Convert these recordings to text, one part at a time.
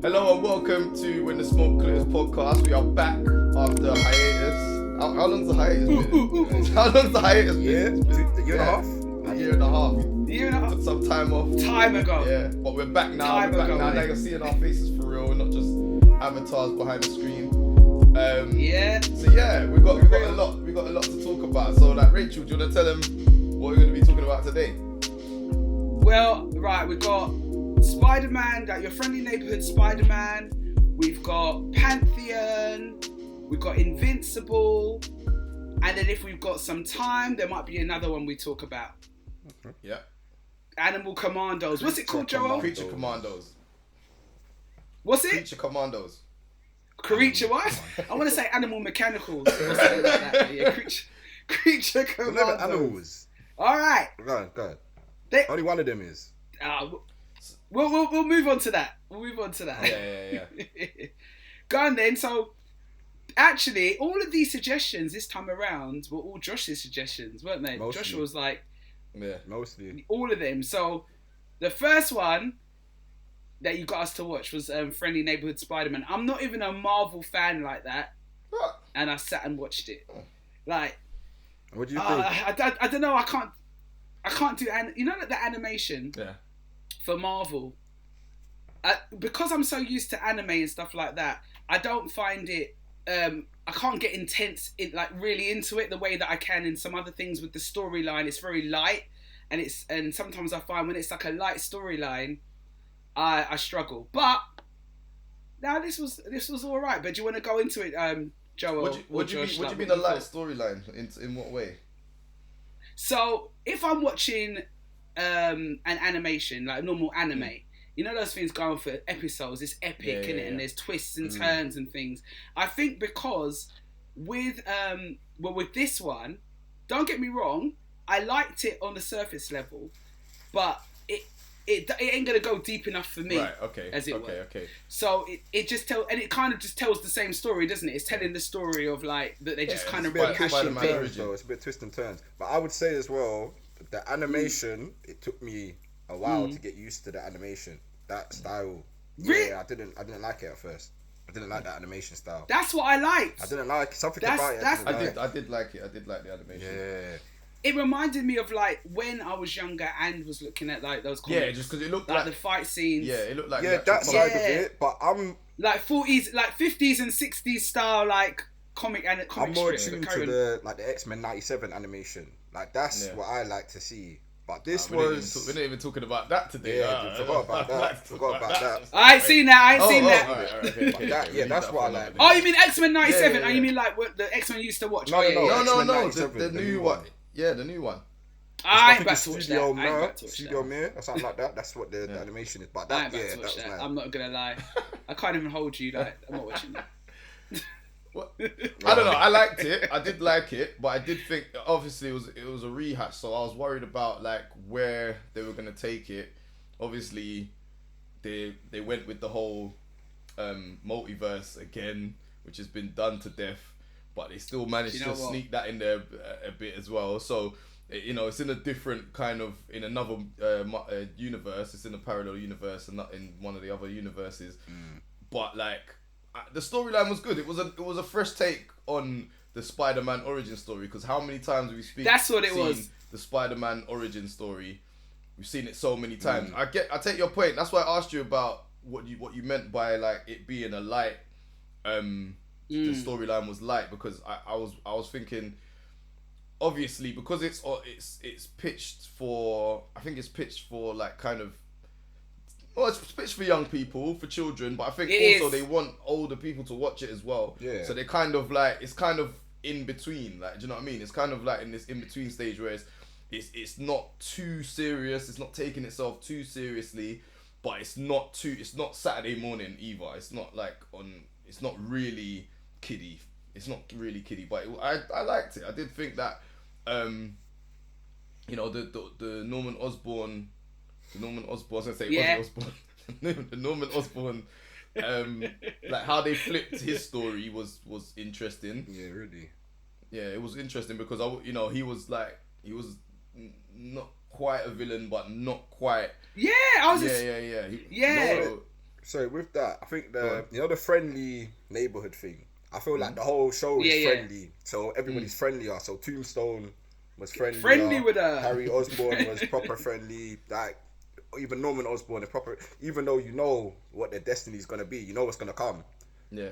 Hello and welcome to When the Smoke Clears podcast. We are back after a hiatus. How long's the hiatus been? How long's the hiatus been? A year and a half. A year and a half. Year and a half. Took some time off. Time ago. Yeah, but we're back now. Time we're back ago, now. mate. Now you're seeing our faces for real. We're not just avatars behind the screen. Yeah. So yeah, we got a lot to talk about. So like Rachel, do you want to tell them what we're going to be talking about today? Well, right, we've got Spider-Man, like your Friendly Neighbourhood Spiderman. We've got Pantheon. We've got Invincible. And then if we've got some time, there might be another one we talk about. Yeah. Animal Commandos. What's it called, Joel? Creature Commandos. What's it? Creature Commandos. Creature what? I want to say Animal Mechanicals or something like that. But yeah, Creature They're never Commandos. animals. All right. Go on. They, Only one of them is. We'll move on to that. We'll move on to that. Yeah. Go on then. So, actually, all of these suggestions this time around were all Josh's suggestions, weren't they? Mostly. Josh was like, Yeah. Mostly. all of them. So, the first one that you got us to watch was Friendly Neighbourhood Spiderman. I'm not even a Marvel fan like that, What? and I sat and watched it. Like, What do you think? I don't know. I can't do you know, like the animation Yeah. for Marvel. Because I'm so used to anime and stuff like that, I don't find it. I can't get intense, really into it the way that I can in some other things with the storyline. It's very light, and sometimes I find when it's like a light storyline, I struggle. But now this was all right. But do you want to go into it, Joel? What do you mean a light storyline? In what way? So if I'm watching an animation, like a normal anime, you know those things going for episodes, it's epic, innit? And there's twists and turns and things. I think because with this one, don't get me wrong, I liked it on the surface level, but it ain't gonna go deep enough for me. Right. Okay. As it were. Okay. So it just it kind of just tells the same story, doesn't it? It's telling the story of like that they just kind of It's a bit rehash twist it. and turns, though. It's a bit twist and turns. But I would say as well, the animation, it took me a while to get used to the animation. That style. Really? Yeah, I didn't like it at first. I didn't like that animation style. That's what I liked. I didn't like something That's- about it. that's- I did like it. I did like the animation. Yeah. It reminded me of like when I was younger and was looking at like those comics. Yeah, just because it looked like like the fight scenes. Yeah, it looked like Yeah, natural that colour. side of it. But I'm Like 40s, like 50s and 60s style like comic more strip. tuned to the X-Men '97 animation. Like that's what I like to see. But this We're was not even talking about that today. Yeah, forgot about that. Forgot about that. I ain't seen that. I ain't seen that. All right, okay. But that- yeah, that's what I like. Oh, you mean X-Men '97? Yeah. Oh, you mean like what the X-Men used to watch? No, Oh, yeah, no, yeah. No, X-Men the 97, new one. Yeah, the new one. I ain't think about it's to watch that. Studio I ain't Mir, about to watch Studio that. Mir, or something like that. That's what the animation is. But I that, ain't about yeah, to watch that was that. mad. I'm not gonna lie. I can't even hold you. Like I'm not watching that. I don't know. I liked it. I did like it, but I did think obviously it was a rehash, so I was worried about like where they were gonna take it. Obviously, they went with the whole multiverse again, which has been done to death, but they still managed You know to what? sneak that in there a bit as well. So it's in a different kind of in another universe. It's in a parallel universe and not in one of the other universes. But like. The storyline was good. It was a fresh take on the Spider-Man origin story, because how many times have we seen the Spider-Man origin story? We've seen it so many times. I take your point. That's why I asked you about what you meant by like it being a light. The storyline was light because I was thinking, obviously because it's pitched for, I think it's pitched for like kind of. Well, it's pitched for young people, for children, but I think they want older people to watch it as well. Yeah. So they kind of like, it's kind of in between, like, do you know what I mean? It's kind of like in this in between stage where it's not too serious, it's not taking itself too seriously, but it's not Saturday morning either. It's not really kiddie. It's not really kiddie, but I liked it. I did think that, the Norman Osborn. I was gonna say Ozzy Osbourne. The Norman Osborn, like how they flipped his story was interesting. Yeah, really. Yeah, it was interesting because he was not quite a villain, but not quite. Yeah, I was Yeah. So with that, I think Go the friendly neighborhood thing. I feel like the whole show is friendly, so everybody's friendlier. So Tombstone was friendly. Friendly with her. Harry Osborn was proper friendly. Like even Norman Osborn is proper. Even though you know what their destiny is gonna be, you know what's gonna come. Yeah.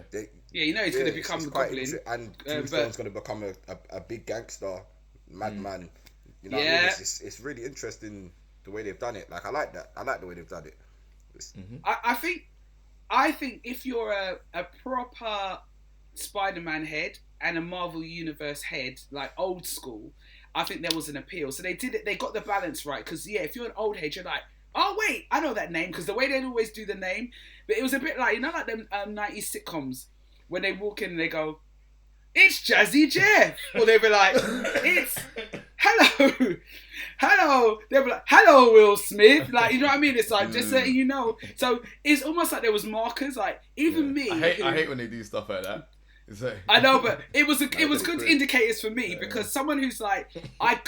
You know he's gonna become it's the quite Goblin. and Tombstone's gonna become a big gangster, madman. You know what I mean? It's really interesting the way they've done it. Like I like that. I like the way they've done it. I think if you're a proper Spider-Man head and a Marvel Universe head, like old school, I think there was an appeal. So they did it. They got the balance right. Because if you're an old head, you're like, oh wait, I know that name. Because the way they'd always do the name, but it was a bit like like them 90s sitcoms when they walk in and they go, "It's Jazzy Jeff," or they'd be like, "It's hello." They'd be like, "Hello, Will Smith." Like, you know what I mean? It's like just letting you know. So it's almost like there was markers. Like even me, I hate when they do stuff like that. I know, but it was good indicators for me because someone who's like I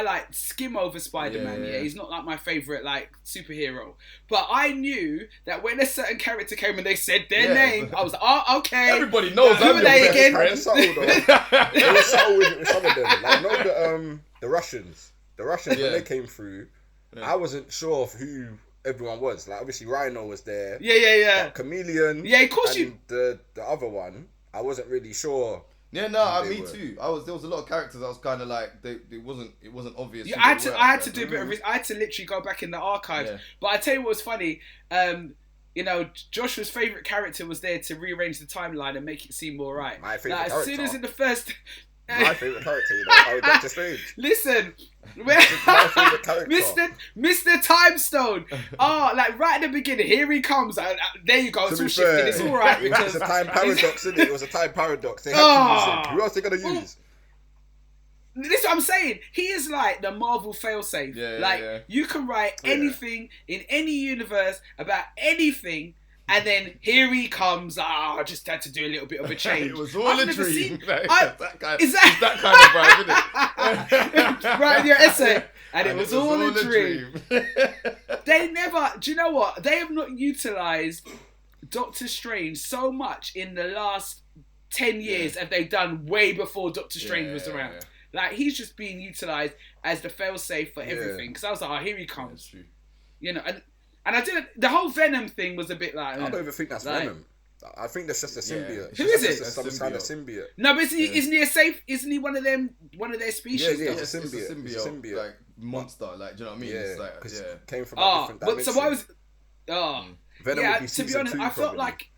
like skim over Spider-Man. Yeah, he's not like my favorite like superhero, but I knew that when a certain character came and they said their name, I was like, oh, okay. Everybody knows who are they again? They were subtle with some of them. Like the Russians. The Russians when they came through, I wasn't sure of who everyone was. Like obviously Rhino was there. Yeah. Chameleon. Yeah, of course and the other one, I wasn't really sure. Yeah, no, me too. There was a lot of characters. I was kind of like, it wasn't obvious. Yeah, I had to do a bit of. I had to literally go back in the archives. Yeah. But I tell you what was funny. Joshua's favorite character was there to rearrange the timeline and make it seem more right. My favorite character. As soon as in the first. My favourite character, Dr. Strange. Listen, my favourite character. Mr. Timestone. Oh, like right at the beginning, here he comes. There you go. It's all shifting. It's all right because it's a time paradox, isn't it? It was a time paradox. They had to use him. Who else are they gonna use? This is what I'm saying. He is like the Marvel failsafe. You can write anything in any universe about anything. And then here he comes. I just had to do a little bit of a change. It was all a dream. That kind of vibe, isn't it? Right in your essay. And it was all a dream. They never... Do you know what? They have not utilised Doctor Strange so much in the last 10 years as they've done way before Doctor Strange was around. Yeah. Like, he's just being utilised as the failsafe for everything. Because I was like, here he comes. And I did the whole Venom thing was a bit like. I don't even think that's Venom. I think that's just a symbiote. Who is it? Some kind of symbiote. No, but isn't he a safe? Isn't he one of their species? Yeah, it's a symbiote. Like monster. Like, do you know what I mean? Yeah, it's like, came from a different dimension. But so why was? Venom would be to be honest, I felt probably. like.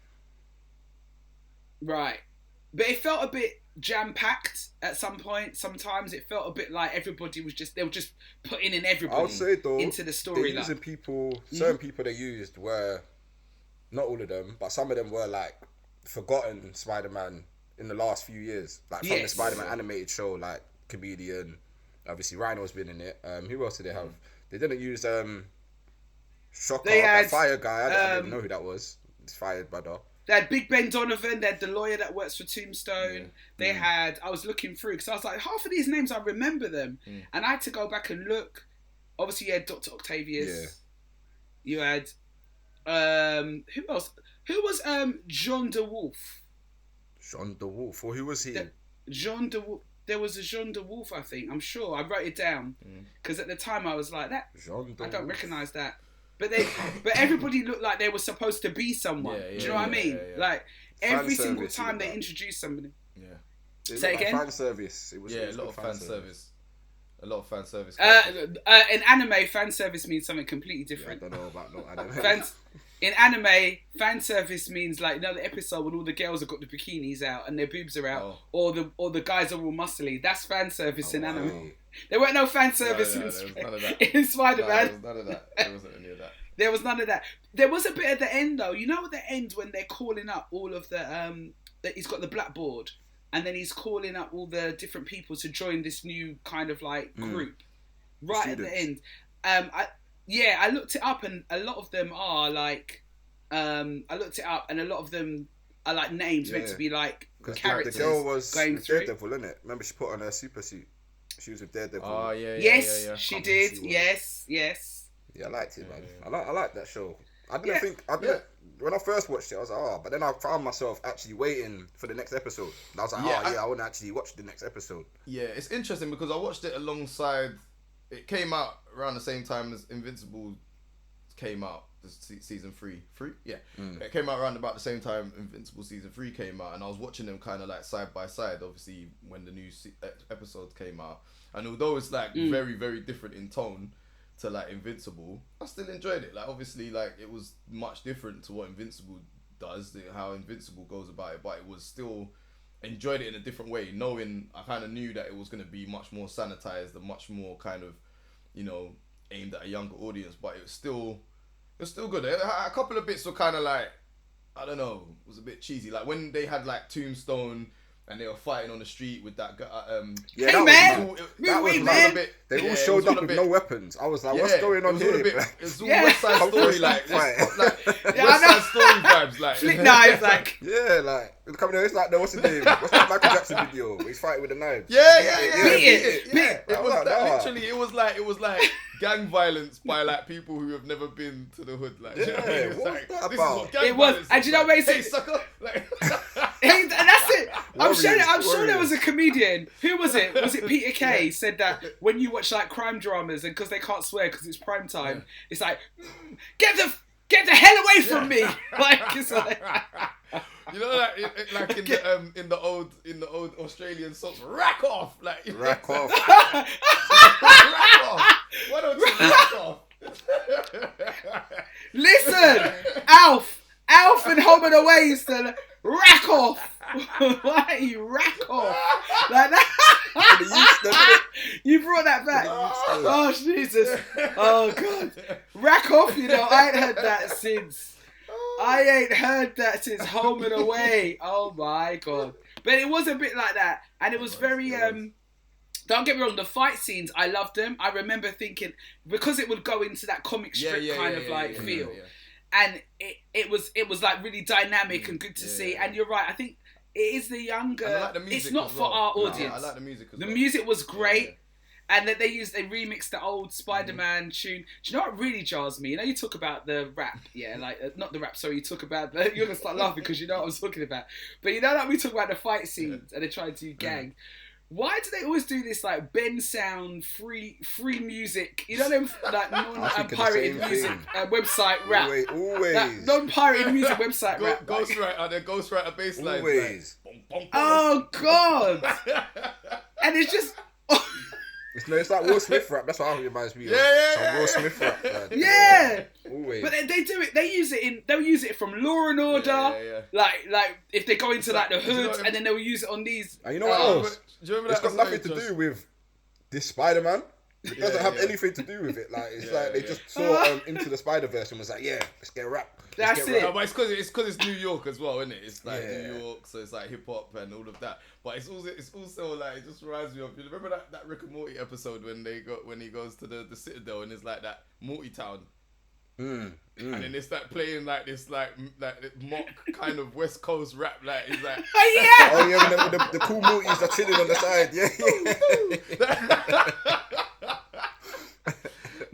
Right, but it felt a bit jam-packed at some point. Sometimes it felt a bit like everybody was they were just putting in everybody. I would say though, into the story. Using certain people they used were not all of them, but some of them were like forgotten Spider-Man in the last few years, like from the Spider-Man animated show, like Comedian. Obviously, Rhino's been in it. Who else did they have? They didn't use Shocker, that fire guy. I don't even know who that was. It's fired, brother. They had Big Ben Donovan, they had the lawyer that works for Tombstone. They had, I was looking through, because I was like, half of these names, I remember them. And I had to go back and look. Obviously, you had Dr. Octavius. Yeah. You had, who else? Who was Jean DeWolf? Jean DeWolf? Or who was he? Jean DeWolf. There was a Jean DeWolf, I think. I'm sure. I wrote it down. Because at the time, I was like, I don't recognise that. But everybody looked like they were supposed to be someone. Do you know what I mean? Yeah. Like every single time they introduced somebody. Yeah. Say again. Fan service. It was a lot of fan service. A lot of fan service. In anime, fan service means something completely different. I don't know about no anime. In anime, fan service means like the episode when all the girls have got the bikinis out and their boobs are out, or the guys are all muscly. That's fan service in anime. Wow. There weren't no fan service in Spider-Man. There was none of that. There wasn't any of that. There was none of that. There was a bit at the end though. You know at the end when they're calling up all of the he's got the blackboard and then he's calling up all the different people to join this new kind of like group. Right at the end. I looked it up and a lot of them are like I looked it up and a lot of them are like names meant to be like characters. The girl was going through. Daredevil, isn't it? Remember she put on her super suit. She was with Daredevil. Oh yeah. Yes, she did. Yes. Yeah, I liked it, man. I like that show. I didn't think. I didn't. When I first watched it, I was like, oh, but then I found myself actually waiting for the next episode. And I was like, I want to actually watch the next episode. Yeah, it's interesting because I watched it alongside. It came out around the same time as Invincible came out. Season 3, yeah. It came out around about the same time Invincible season 3 came out, and I was watching them kind of like side by side. Obviously, when the new episodes came out, and although it's like very, very different in tone to like Invincible, I still enjoyed it. Like obviously, like it was much different to what Invincible does, how Invincible goes about it, but it was still enjoyed it in a different way. Knowing I kind of knew that it was going to be much more sanitized and much more kind of, you know, aimed at a younger audience, but it was still good. A couple of bits were kind of like, I don't know, it was a bit cheesy. Like when they had like Tombstone and they were fighting on the street with that guy. Hey man, they all showed up with no weapons. I was like, what's going on here? It was all West Side Story, like West Side Story vibes, like flick knives, like it's like what's his name? What's that Michael Jackson video where he's fighting with the knives? It was like gang violence by like people who have never been to the hood. Like, it was, and you know what hey, sucker, like, hey, that's it. I'm sure there was a comedian. Who was it? Was it Peter Kay? Said that when you watch like crime dramas and because they can't swear because it's prime time, it's like get the hell away from me. Like it's like. You know, like in the old Australian songs, rack off, like rack off. Rack off. Why don't you rack off? Listen, Alf and Home and Away used to rack off. Why are you rack off like that? You brought that back. Oh Jesus. Oh God. Rack off. You know, I ain't heard that since. Home and Away. Oh my God. But it was a bit like that. And it was very, don't get me wrong, the fight scenes, I loved them. I remember thinking, because it would go into that comic strip feel. And it was like really dynamic and good to see. And you're right, I think it is the younger, like the music it's not for our audience. I like the music as well. The music was great. And that they remixed the old Spider-Man tune. Do you know what really jars me? You know, you talk about the rap, not the rap. Sorry, you talk about you're gonna start laughing because you know what I'm talking about. But you know, like we talk about the fight scenes and they try to do gang. Why do they always do this like Ben Sound free music? You know them like non-pirated music website rap. Always. That non-pirated music website rap. Ghostwriter bass lines. Always. Like, oh God! And it's just. It's like Will Smith rap. That's what it reminds me of. Will Smith rap. Man. Yeah. Always. But they do it. They'll use it from Law and Order. Like if they go into like the hood, and then they'll use it on these. And you know what else? It's got nothing to do with this Spider-Man. It doesn't have anything to do with it. Like it's like they just saw Into the Spider-Verse and was like, let's get rap. That's it. No, but it's because it's New York as well, isn't it? It's like New York, so it's like hip hop and all of that. But it's also like it just reminds me of. You remember that Rick and Morty episode when he goes to the Citadel and it's like that Morty Town. And then it's like playing like this like mock kind of West Coast rap, like it's like when the cool Mortys are chilling on the side,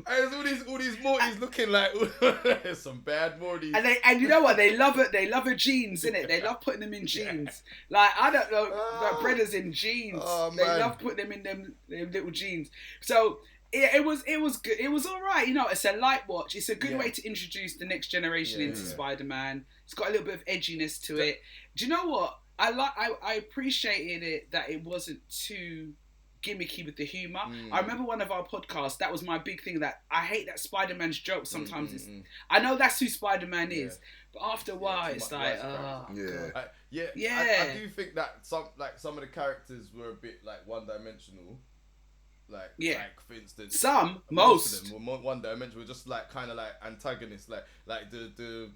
And all these Mortys looking like some bad Mortys. And you know what? They love it. They love a jeans, innit? They love putting them in jeans. Like I don't know, like brothers in jeans. They love putting them in them little jeans. So. It was good. It was all right. You know, it's a light watch. It's a good way to introduce the next generation into Spider-Man. It's got a little bit of edginess to it. Do you know what? I appreciated it that it wasn't too gimmicky with the humour. I remember one of our podcasts, that was my big thing, that I hate that Spider-Man's joke sometimes. I know that's who Spider-Man is, but after a while it's like, I do think that some of the characters were a bit like one-dimensional. Like for instance, most of them were one dimensional, were just like kind of like antagonists, like the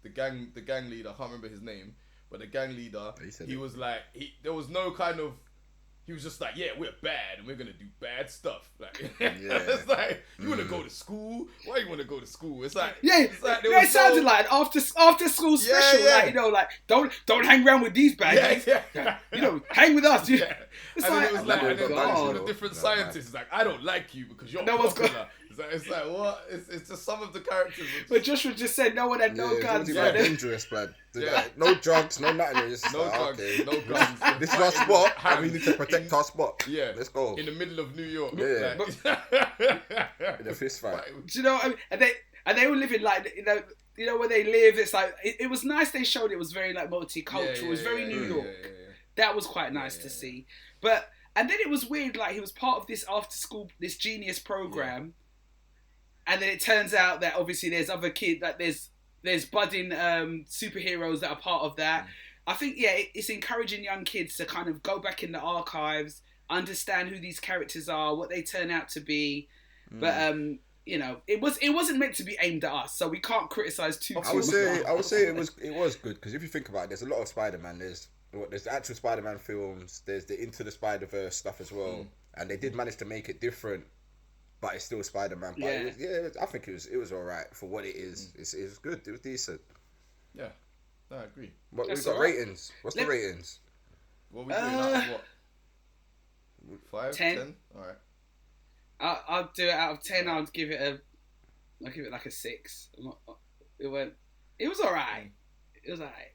gang leader. I can't remember his name, but the gang leader, he was like there was no kind of. He was just like, we're bad and we're gonna do bad stuff. Like, it's like you want to go to school. Why you want to go to school? It's like it sounded like an after school special. Like, you know, like don't hang around with these bad guys. You know, hang with us. It's and like, it was like, and then all the different scientists is like, I don't like you because you're popular. It's It's like what? It's just some of the characters. But Joshua just said no one had no guns. Yeah, dangerous, blood. No drugs, no nothing. It's no like, drugs, okay. no guns. This is our spot, and we need to protect our spot. Yeah, let's go. In the middle of New York. Yeah, like. In a fist fight. Do you know what I mean? And they were living like you know where they live. It's like it was nice. They showed it was very like multicultural. It was very New York. That was quite nice to see. But and then it was weird. Like he was part of this after school, this genius program, and then it turns out that obviously there's other kids. Like there's budding superheroes that are part of that. I think it's encouraging young kids to kind of go back in the archives, understand who these characters are, what they turn out to be. But you know, it wasn't meant to be aimed at us, so we can't criticize too much. I would say it was good because if you think about it, there's a lot of Spider-Man. There's the actual Spider-Man films. There's the Into the Spider-Verse stuff as well, and they did manage to make it different, but it's still Spider-Man. But I think it was all right for what it is. It was good. It was decent. Yeah, no, I agree. But we got ratings. What's the ratings? What we doing out of what? 5, 10? All right. I'll do it out of 10. I'll give it like a 6. It was alright. It was alright.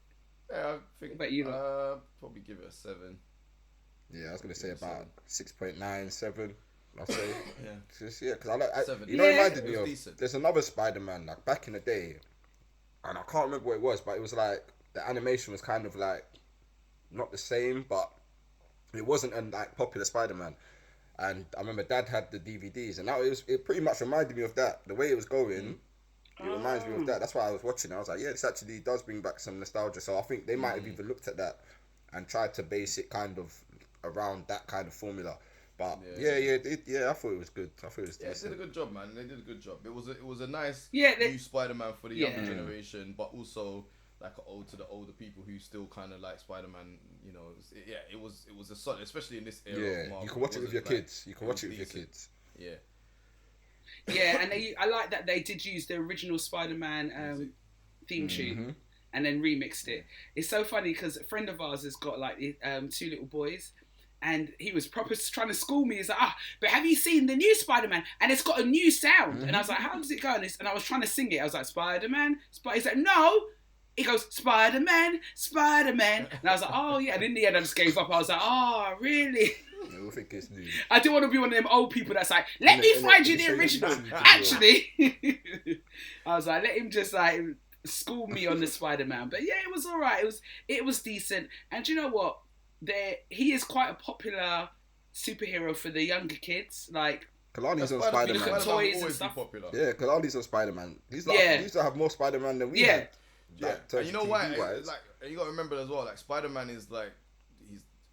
Yeah, I think. What about you? Probably give it a 7. Yeah, I was gonna say about 6.9, 7. I'll say. Because I like. 7. You know, it reminded me of. Decent. There's another Spider-Man like back in the day, and I can't remember what it was, but it was like the animation was kind of like not the same, but it wasn't a like popular Spider-Man. And I remember Dad had the DVDs, and it pretty much reminded me of that. The way it was going, it reminds me of that. That's why I was watching it. I was like, yeah, this actually does bring back some nostalgia. So I think they might have even looked at that and tried to base it kind of around that kind of formula. But I thought it was good. I thought it was decent. They did a good job, man. They did a good job. It was a nice new Spider-Man for the younger generation, but also like an ode to the older people who still kind of like Spider-Man. You know, it was a solid, especially in this era. Yeah, you can watch it with your kids. You can watch it with your kids. Yeah. Yeah, and I like that they did use the original Spider-Man theme tune and then remixed it. It's so funny because a friend of ours has got like 2 little boys. And he was proper trying to school me. He's like, but have you seen the new Spider-Man? And it's got a new sound. And I was like, how does it go? And I was trying to sing it. I was like, Spider-Man? He's like, no. He goes, Spider-Man, Spider-Man. And I was like, oh, yeah. And in the end, I just gave up. I was like, oh, really? I think it's new. I didn't want to be one of them old people that's like, let me find you the original. Actually. I was like, let him just like school me on the Spider-Man. But yeah, it was all right. It was decent. And do you know what? He is quite a popular superhero for the younger kids. Like Kalani's on Spider-Man. Look at toys and stuff. Popular. Yeah, Kalani's on Spider-Man. He used to have more Spider-Man than we had. Yeah, and you know why? Like, you got to remember as well. Like Spider-Man is like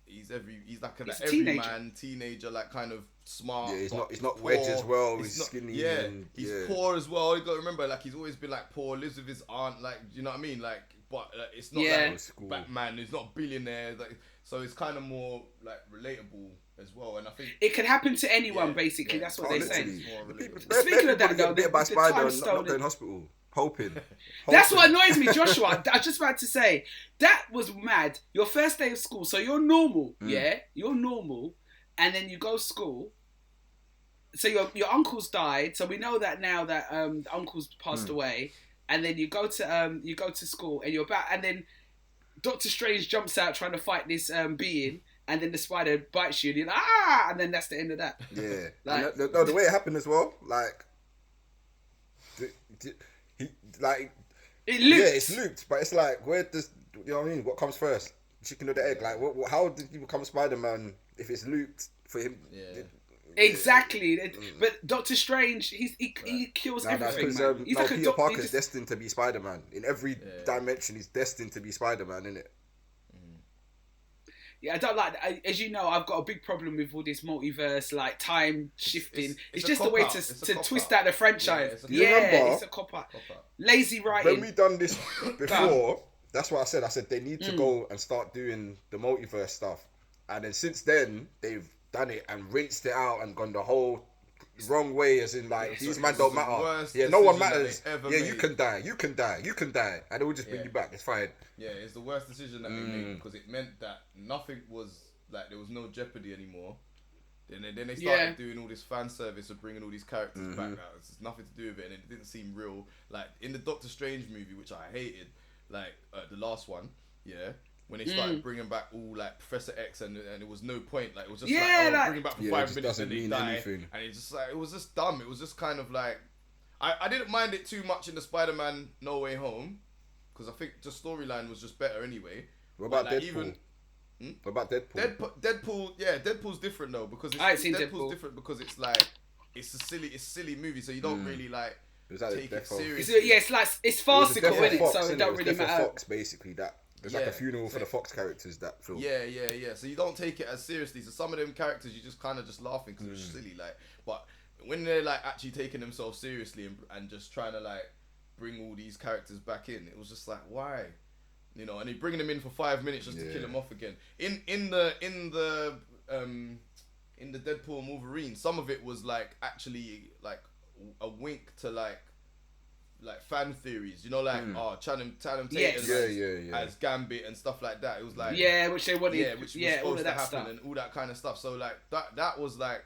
he's like an everyman teenager, like kind of smart. Yeah, he's not wedge as well. He's skinny. Yeah, he's poor as well. You got to remember, like he's always been like poor, lives with his aunt. Like, you know what I mean? Like, but it's not like Batman. He's not a billionaire. Like, so it's kind of more like relatable as well. And I think it can happen to anyone. Basically, that's what they're saying. Speaking of that, though, bit by Spider and not in hospital. Hoping. That's what annoys me, Joshua. I was just about to say that was mad. Your first day of school, so you're normal, you're normal, and then you go to school. So your uncle's died, so we know that now that the uncle's passed away, and then you go to school and you're back, and then Doctor Strange jumps out trying to fight this being, and then the spider bites you, and you're like, and then that's the end of that. Yeah, like, the way it happened as well, like. It looped. Yeah, it's looped, but it's like, where does, you know what I mean? What comes first? Chicken or the egg? Like, how did he become Spider-Man if it's looped for him? Yeah. Exactly. But Doctor Strange, he kills everything, man. Peter Parker's destined to be Spider-Man. In every dimension, he's destined to be Spider-Man, innit? Yeah, I don't like that. As you know, I've got a big problem with all this multiverse, like time shifting. It's just a way to twist out the franchise. It's a cop-out. Lazy writing. When we done this before, that's what I said. I said they need to go and start doing the multiverse stuff. And then since then, they've done it and rinsed it out and gone the whole wrong way, as in like, these men don't matter. Yeah, no one matters. Yeah, you can die. And it will just bring you back. It's fine. Yeah, it's the worst decision that they made because it meant that nothing was, like, there was no jeopardy anymore. Then they started doing all this fan service of bringing all these characters back. Now it's nothing to do with it, and it didn't seem real. Like in the Doctor Strange movie, which I hated, like the last one, when they started bringing back all like Professor X, and it was no point. Like it was just bring him back for 5 minutes and they die, anything. And it's just like it was just dumb. It was just kind of like I didn't mind it too much in the Spider-Man No Way Home, because I think the storyline was just better anyway. What about Deadpool? What about Deadpool? Deadpool's different though, because Deadpool's different because it's like it's a silly movie, so you don't really like take it seriously. It's farcical, isn't it? So it don't really matter. Fox, basically, that there's like a funeral for the Fox characters, that film. Yeah. So you don't take it as seriously. So some of them characters you just kind of just laughing because it's silly, like. But when they're like actually taking themselves seriously and just trying to like bring all these characters back in, it was just like, why? You know, and he bringing them in for 5 minutes just to kill them off again. In the Deadpool and Wolverine, some of it was like actually like a wink to like fan theories. You know, like Channing Tatum as Gambit and stuff like that. It was like which they wanted, which was supposed to happen stuff. And all that kind of stuff. So like that was like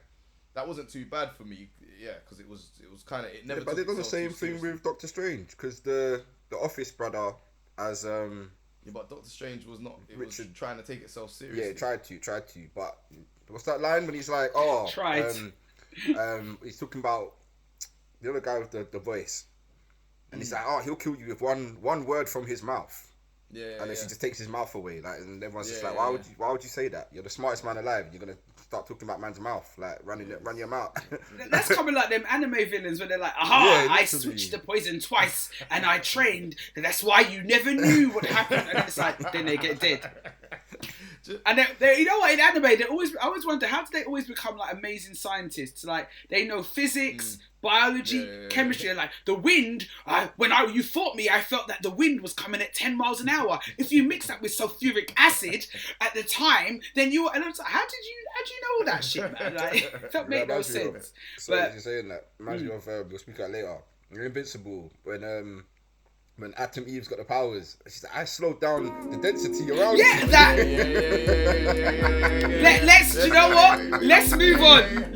that wasn't too bad for me. Yeah, because it was kind of it never. But they done the same thing with Doctor Strange, because the Office brother as but Doctor Strange was not. It Richard was trying to take itself seriously. Yeah, tried to. But what's that line when he's like, he's talking about the other guy with the voice, and he's like, he'll kill you with one word from his mouth. Yeah. And then she just takes his mouth away, like, and everyone's just like, why would you say that? You're the smartest man alive. You're gonna start talking about man's mouth, like run your mouth. That's coming like them anime villains when they're like, I switched the poison twice and I trained. That's why you never knew what happened. And it's like, then they get dead. And they, you know what, in anime, I always wonder, how do they always become like amazing scientists? Like, they know physics, biology, chemistry. Like, the wind, when you fought me, I felt that the wind was coming at 10 miles an hour. If you mix that with sulfuric acid at the time, then you were, and I was like, how did you know all that shit, man? Like, it don't make no sense. So you're saying that, reminds me of, we'll speak about later, you're Invincible, when Atom Eve's got the powers, she's like, I slowed down the density around you. Let's, you know what? Let's move on.